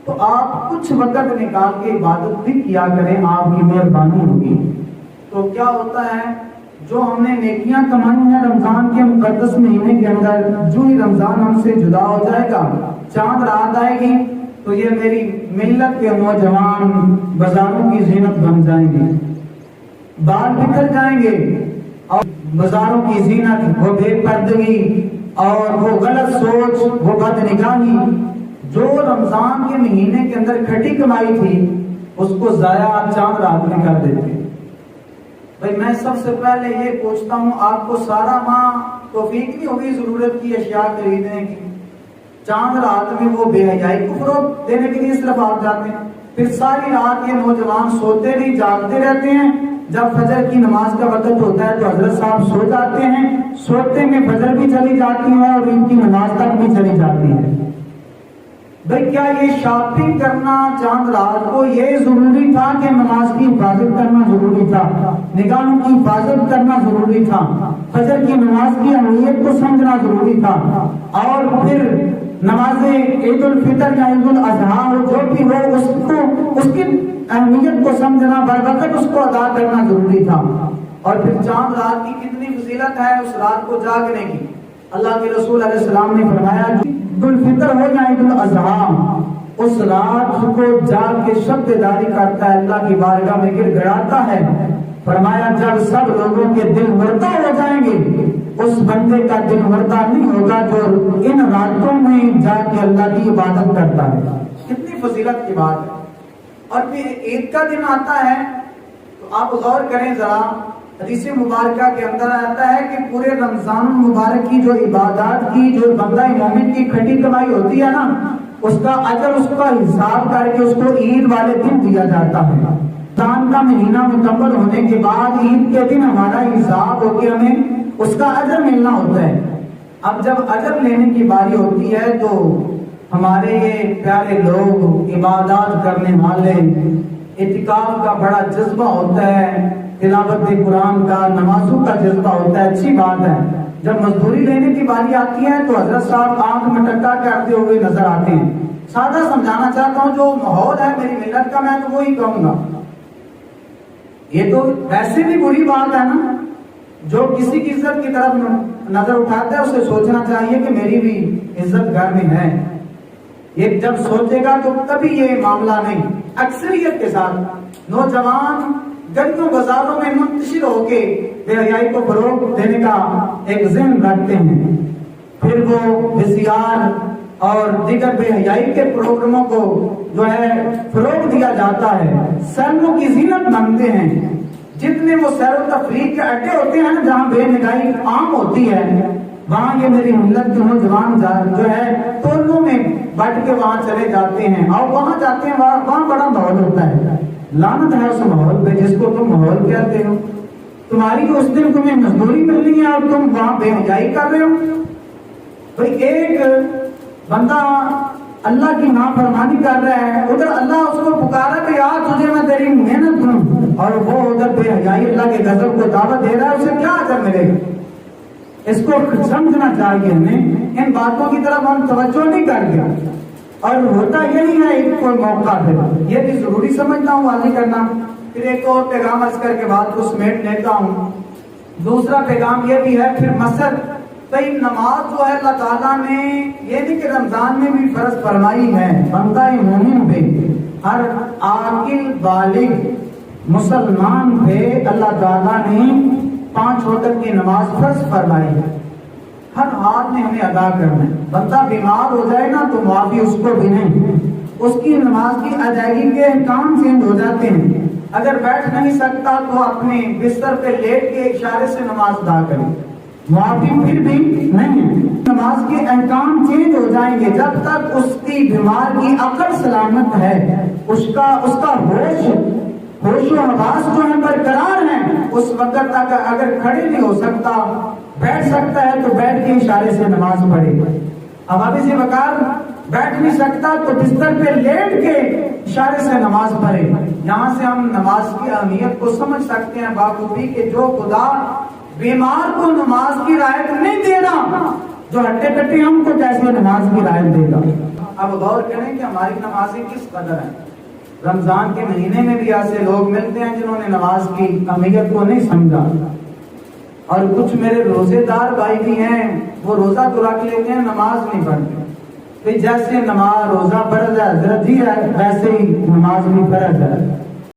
تو آپ کچھ وقت نکال کے عبادت بھی کیا کریں، آپ کی مہربانی ہوگی۔ تو کیا ہوتا ہے، جو ہم نے نیکیاں کمائی ہیں رمضان کے مقدس مہینے کے اندر، جو ہی رمضان ہم سے جدا ہو جائے گا، چاند رات آئے گی تو یہ میری ملت کے نوجوان بازاروں کی زینت بن جائیں گے، بال بکھر جائیں گے، اور بازاروں کی زینت، وہ بے پردگی اور وہ غلط سوچ، وہ بد نگاہی جو رمضان کے مہینے کے اندر کھٹی کمائی تھی، اس کو ضائع چاند رات میں کر دیتے۔ بھائی میں سب سے پہلے یہ پوچھتا ہوں، آپ کو سارا ماہ توفیق نہیں ہوگی ضرورت کی اشیاء خریدنے کی، چاند رات میں وہ بے حیائی کو فروغ دینے کے لیے صرف آپ جاتے ہیں، پھر ساری رات یہ نوجوان سوتے نہیں جاگتے رہتے ہیں، جب فجر کی نماز کا وقت ہوتا ہے تو حضرت صاحب سو جاتے ہیں، سوتے میں فجر بھی چلی جاتی ہے اور ان کی نماز تک بھی چلی جاتی ہے۔ بھئی کیا یہ شاپنگ کرنا چاند رات کو یہ ضروری تھا کہ نماز کی حفاظت کرنا ضروری تھا، نگاہوں کی حفاظت کرنا ضروری تھا، فجر کی نماز کی اہمیت کو سمجھنا ضروری تھا، اور پھر نماز عید الفطر یا عید الاضحیٰ ہو جو بھی ہو اس کی اہمیت کو سمجھنا، بروقت اس کو ادا کرنا ضروری تھا۔ اور پھر چاند رات کی کتنی فضیلت ہے اس رات کو جاگنے کی۔ اللہ کے رسول علیہ السلام نے فرمایا عید الفطر ہو یا عید الاضحیٰ، اس رات کو جاگ کے شب بیداری کرتا ہے، اللہ کی بارگاہ میں گر گڑاتا ہے۔ فرمایا جب سب لوگوں کے دل مردہ ہو جائیں گے، اس بندے کا دل مردہ نہیں ہوگا جو ان راتوں میں جا کے اللہ کی عبادت کرتا ہے۔ کتنی فضیلت کی بات ہے۔ اور پھر عید کا دن آتا ہے تو آپ غور کریں ذرا، حدیث مبارکہ کے اندر آتا ہے کہ پورے رمضان مبارک کی جو عبادات کی، جو بندہ مومن کی کھٹی کمائی ہوتی ہے نا، اس کا اجر، اس کا حساب کر کے اس کو عید والے دن دیا جاتا ہے۔ رمضان کا مہینہ مکمل ہونے کے بعد عید کے دن ہمارا حساب ہو کے ہمیں اس کا اجر ملنا ہوتا ہے۔ اب جب اجر لینے کی باری ہوتی ہے تو ہمارے یہ پیارے لوگ، عبادات کرنے والے، اعتکاف کا بڑا جذبہ ہوتا ہے، تلاوت قرآن کا، نمازوں کا جذبہ ہوتا ہے، اچھی بات ہے۔ جب مزدوری لینے کی باری آتی ہے تو حضرت صاحب آنکھ مٹکا کرتے ہوئے نظر آتے ہیں۔ سادہ سمجھانا چاہتا ہوں، جو ماحول ہے میری ملت کا میں تو وہی کہوں گا۔ یہ تو ویسے بھی بری بات ہے نا، جو کسی کی عزت کی طرف نظر اٹھاتا ہے اسے سوچنا چاہیے کہ میری بھی عزت گھر میں ہے۔ یہ جب سوچے گا تو کبھی یہ معاملہ نہیں۔ اکثریت کے ساتھ نوجوان گلیوں بازاروں میں منتشر ہو کے بے حیائی کو فروغ دینے کا ایک ذہن رکھتے ہیں، پھر وہ وسیار اور دیگر بے حیائی کے پروگراموں کو جو ہے فروغ دیا جاتا ہے، سیلوں کی زینت بنتے ہیں۔ جتنے وہ سیر و تفریح کے اڈے ہوتے ہیں جہاں بے نگاہی عام ہوتی ہے، وہاں یہ میری ملت کے نوجوان جو ہے ٹولوں میں بٹ کے وہاں چلے جاتے ہیں، اور وہاں جاتے ہیں وہاں بڑا ماحول ہوتا ہے۔ لعنت ہے اس ماحول پہ جس کو تم ماحول کہتے ہو۔ تمہاری اس دن تمہیں مزدوری ملنی ہے اور تم وہاں بے حیائی کر رہے ہو۔ بھئی ایک بندہ اللہ کی نافرمانی کر رہا ہے، ادھر اللہ اس کو پکارا کہ یار تجھے میں تیری محنت دوں، اور وہ ادھر بے حیائی اللہ کے غضب کو دعوت دے رہا ہے، اسے کیا اجر ملے گا؟ اس کو سمجھنا چاہیے ہمیں، ان باتوں کی طرف ہم توجہ نہیں کرتے، اور ہوتا یہی ہے ایک کوئی موقع ہے، یہ بھی ضروری سمجھتا ہوں واضح کرنا۔ پھر ایک اور پیغام عرض کر کے بات کو سمیٹ لیتا ہوں۔ دوسرا پیغام یہ بھی ہے پھر مسجد، بھئی نماز جو ہے اللہ تعالیٰ نے یہ نہیں کہ رمضان میں بھی فرض فرمائی ہے، بندہ مومن پہ، ہر عاقل بالغ مسلمان پہ اللہ تعالیٰ نے 5 وقت کی نماز فرض فرمائی ہے، ہر حال میں ہمیں ادا کرنا ہے۔ بندہ بیمار ہو جائے نا تو معافی اس کو بھی نہیں، اس کی نماز کی ادائیگی کے احکام چینج ہو جاتے ہیں۔ اگر بیٹھ نہیں سکتا تو اپنے بستر پہ لیٹ کے اشارے سے نماز ادا کرے، معافی پھر بھی نہیں ہے۔ نماز کے احکام چینج ہو جائیں گے جب تک اس کی بیمار کی عقل سلامت ہے، اس کا ہوش و حواس جو ہے برقرار ہیں، اس وقت تک اگر کھڑے نہیں ہو سکتا، بیٹھ سکتا ہے تو بیٹھ کے اشارے سے نماز پڑھے۔ اب ابھی سے وقار بیٹھ نہیں سکتا تو بستر پہ لیٹ کے اشارے سے نماز پڑھے۔ یہاں سے ہم نماز کی اہمیت کو سمجھ سکتے ہیں بخوبی کہ جو خدا بیمار کو نماز کی رعایت نہیں دے رہا، جو ہٹے کٹے ہم کو کیسے نماز کی رعایت دے گا۔ اب غور کریں کہ ہماری نمازیں کس قدر ہیں. رمضان کے مہینے میں بھی ایسے لوگ ملتے ہیں جنہوں نے نماز کی اہمیت کو نہیں سمجھا, اور کچھ میرے روزے دار بھائی بھی ہیں, وہ روزہ تو رکھ لیتے ہیں, نماز نہیں پڑھتے. کہ جیسے نماز روزہ فرض ہے حضرت جی ہے, ویسے ہی نماز بھی فرض ہے.